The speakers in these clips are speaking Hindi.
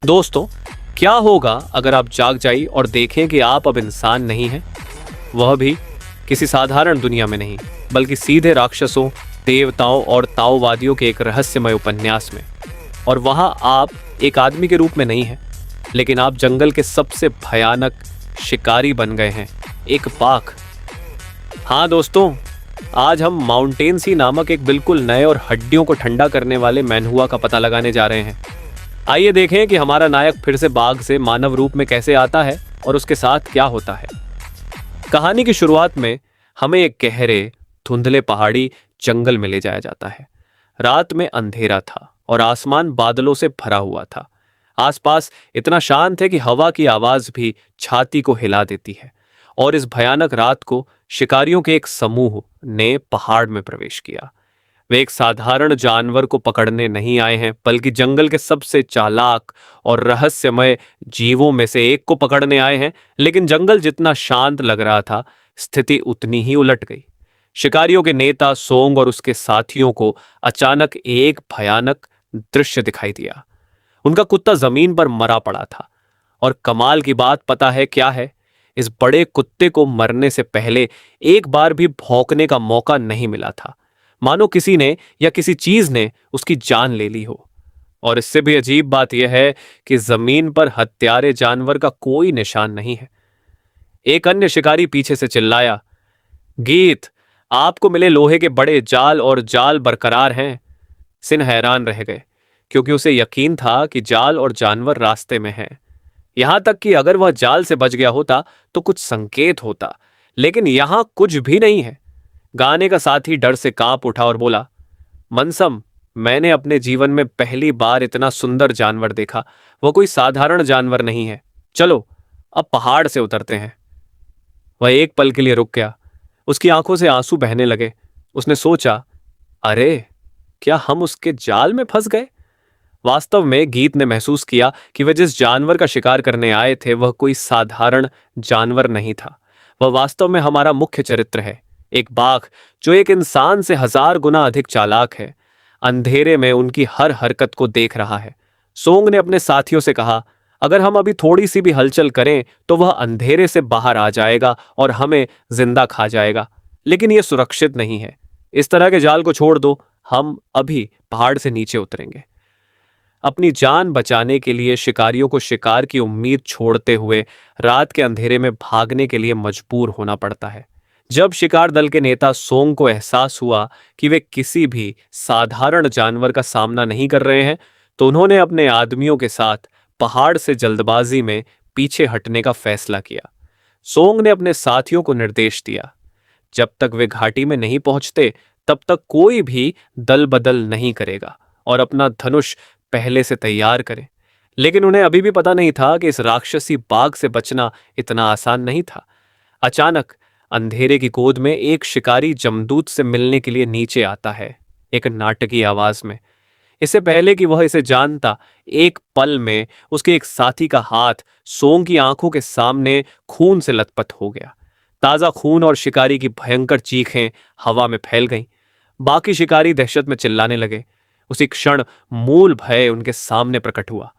दोस्तों, क्या होगा अगर आप जाग जाइए और देखें कि आप अब इंसान नहीं हैं, वह भी किसी साधारण दुनिया में नहीं, बल्कि सीधे राक्षसों, देवताओं और ताओवादियों के एक रहस्यमय उपन्यास में। और वहां आप एक आदमी के रूप में नहीं हैं, लेकिन आप जंगल के सबसे भयानक शिकारी बन गए हैं, एक बाघ। हाँ दोस्तों, आज हम माउंटेन सी नामक एक बिल्कुल नए और हड्डियों को ठंडा करने वाले मैनहुआ का पता लगाने जा रहे हैं। आइए देखें कि हमारा नायक फिर से बाघ से मानव रूप में कैसे आता है और उसके साथ क्या होता है। कहानी की शुरुआत में हमें एक गहरे धुंधले पहाड़ी जंगल में ले जाया जाता है। रात में अंधेरा था और आसमान बादलों से भरा हुआ था। आसपास इतना शांत है कि हवा की आवाज भी छाती को हिला देती है। और इस भयानक रात को शिकारियों के एक समूह ने पहाड़ में प्रवेश किया। वे एक साधारण जानवर को पकड़ने नहीं आए हैं, बल्कि जंगल के सबसे चालाक और रहस्यमय जीवों में से एक को पकड़ने आए हैं। लेकिन जंगल जितना शांत लग रहा था, स्थिति उतनी ही उलट गई। शिकारियों के नेता सोंग और उसके साथियों को अचानक एक भयानक दृश्य दिखाई दिया। उनका कुत्ता जमीन पर मरा पड़ा था। और कमाल की बात पता है क्या है? इस बड़े कुत्ते को मरने से पहले एक बार भी भौंकने का मौका नहीं मिला था, मानो किसी ने या किसी चीज ने उसकी जान ले ली हो। और इससे भी अजीब बात यह है कि जमीन पर हत्यारे जानवर का कोई निशान नहीं है। एक अन्य शिकारी पीछे से चिल्लाया, गीत, आपको मिले लोहे के बड़े जाल और जाल बरकरार हैं। सिन हैरान रह गए, क्योंकि उसे यकीन था कि जाल और जानवर रास्ते में हैं। यहां तक कि अगर वह जाल से बच गया होता तो कुछ संकेत होता, लेकिन यहां कुछ भी नहीं है। गाने का साथी डर से कांप उठा और बोला, मनसम, मैंने अपने जीवन में पहली बार इतना सुंदर जानवर देखा। वह कोई साधारण जानवर नहीं है। चलो अब पहाड़ से उतरते हैं। वह एक पल के लिए रुक गया। उसकी आंखों से आंसू बहने लगे। उसने सोचा, अरे क्या हम उसके जाल में फंस गए? वास्तव में गीत ने महसूस किया कि वह जिस जानवर का शिकार करने आए थे वह कोई साधारण जानवर नहीं था। वह वास्तव में हमारा मुख्य चरित्र है, एक बाघ जो एक इंसान से 1000 गुना अधिक चालाक है। अंधेरे में उनकी हर हरकत को देख रहा है। सोंग ने अपने साथियों से कहा, अगर हम अभी थोड़ी सी भी हलचल करें तो वह अंधेरे से बाहर आ जाएगा और हमें जिंदा खा जाएगा। लेकिन यह सुरक्षित नहीं है। इस तरह के जाल को छोड़ दो, हम अभी पहाड़ से नीचे उतरेंगे। अपनी जान बचाने के लिए शिकारियों को शिकार की उम्मीद छोड़ते हुए रात के अंधेरे में भागने के लिए मजबूर होना पड़ता है। जब शिकार दल के नेता सोंग को एहसास हुआ कि वे किसी भी साधारण जानवर का सामना नहीं कर रहे हैं, तो उन्होंने अपने आदमियों के साथ पहाड़ से जल्दबाजी में पीछे हटने का फैसला किया। सोंग ने अपने साथियों को निर्देश दिया, जब तक वे घाटी में नहीं पहुंचते तब तक कोई भी दल बदल नहीं करेगा और अपना धनुष पहले से तैयार करें। लेकिन उन्हें अभी भी पता नहीं था कि इस राक्षसी बाघ से बचना इतना आसान नहीं था। अचानक अंधेरे की गोद में एक शिकारी जमदूत से मिलने के लिए नीचे आता है, एक नाटकीय आवाज में। इससे पहले कि वह इसे जानता, एक पल में उसके एक साथी का हाथ सोंग की आंखों के सामने खून से लथपथ हो गया। ताजा खून और शिकारी की भयंकर चीखें हवा में फैल गईं। बाकी शिकारी दहशत में चिल्लाने लगे। उसी क्षण मूल भय उनके सामने प्रकट हुआ।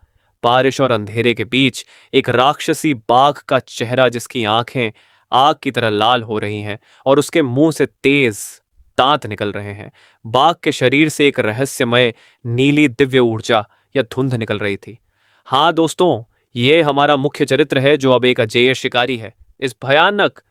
बारिश और अंधेरे के बीच एक राक्षसी बाघ का चेहरा, जिसकी आंखें आग की तरह लाल हो रही हैं और उसके मुंह से तेज दांत निकल रहे हैं। बाघ के शरीर से एक रहस्यमय नीली दिव्य ऊर्जा या धुंध निकल रही थी। हाँ दोस्तों, ये हमारा मुख्य चरित्र है जो अब एक अजेय शिकारी है। इस भयानक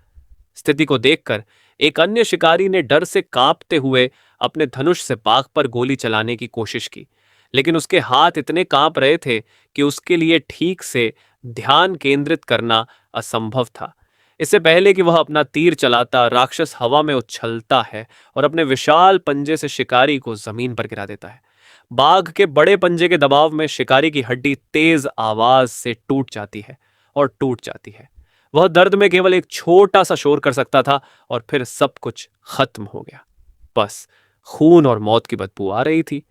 स्थिति को देखकर एक अन्य शिकारी ने डर से कांपते हुए अपने धनुष से बाघ पर गोली चलाने की कोशिश की, लेकिन उसके हाथ इतने कांप रहे थे कि उसके लिए ठीक से ध्यान केंद्रित करना असंभव था। इससे पहले कि वह अपना तीर चलाता, राक्षस हवा में उछलता है और अपने विशाल पंजे से शिकारी को जमीन पर गिरा देता है। बाघ के बड़े पंजे के दबाव में शिकारी की हड्डी तेज आवाज से टूट जाती है और टूट जाती है। वह दर्द में केवल एक छोटा सा शोर कर सकता था और फिर सब कुछ खत्म हो गया। बस खून और मौत की बदबू आ रही थी।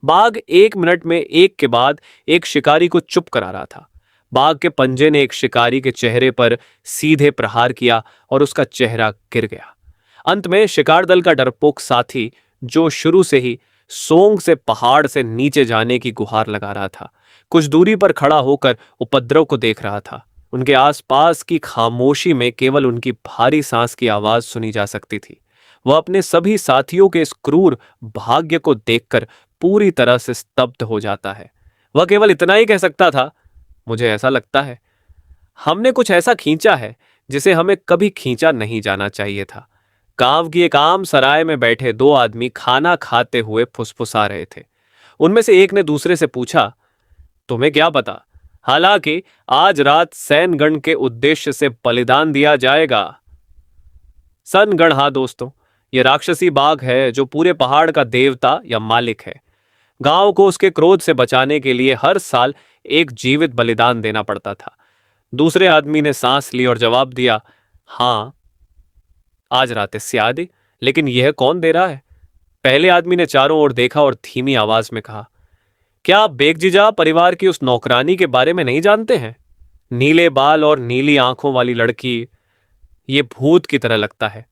बाघ 1 मिनट में एक के बाद एक शिकारी को चुप करा रहा था। बाघ के पंजे ने एक शिकारी के चेहरे पर सीधे प्रहार किया और उसका चेहरा गिर गया। अंत में शिकार दल का डरपोक साथी, जो शुरू से ही सोंग से पहाड़ से नीचे जाने की गुहार लगा रहा था, कुछ दूरी पर खड़ा होकर उपद्रव को देख रहा था। उनके आसपास की खामोशी में केवल उनकी भारी सांस की आवाज सुनी जा सकती थी। वह अपने सभी साथियों के इस क्रूर भाग्य को देखकर पूरी तरह से स्तब्ध हो जाता है। वह केवल इतना ही कह सकता था, मुझे ऐसा लगता है हमने कुछ ऐसा खींचा है जिसे हमें कभी खींचा नहीं जाना चाहिए था। गांव की एक आम सराय में बैठे दो आदमी खाना खाते हुए फुसफुसा रहे थे। उनमें से एक ने दूसरे से पूछा, तुम्हें क्या पता, हालांकि आज रात सैनगण के उद्देश्य से बलिदान दिया जाएगा। सनगण, हाँ दोस्तों, यह राक्षसी बाघ है जो पूरे पहाड़ का देवता या मालिक है। गांव को उसके क्रोध से बचाने के लिए हर साल एक जीवित बलिदान देना पड़ता था। दूसरे आदमी ने सांस ली और जवाब दिया, हाँ आज रात इससे आदि, लेकिन यह कौन दे रहा है? पहले आदमी ने चारों ओर देखा और धीमी आवाज में कहा, क्या आप बेगजीजा परिवार की उस नौकरानी के बारे में नहीं जानते हैं? नीले बाल और नीली आंखों वाली लड़की, ये भूत की तरह लगता है।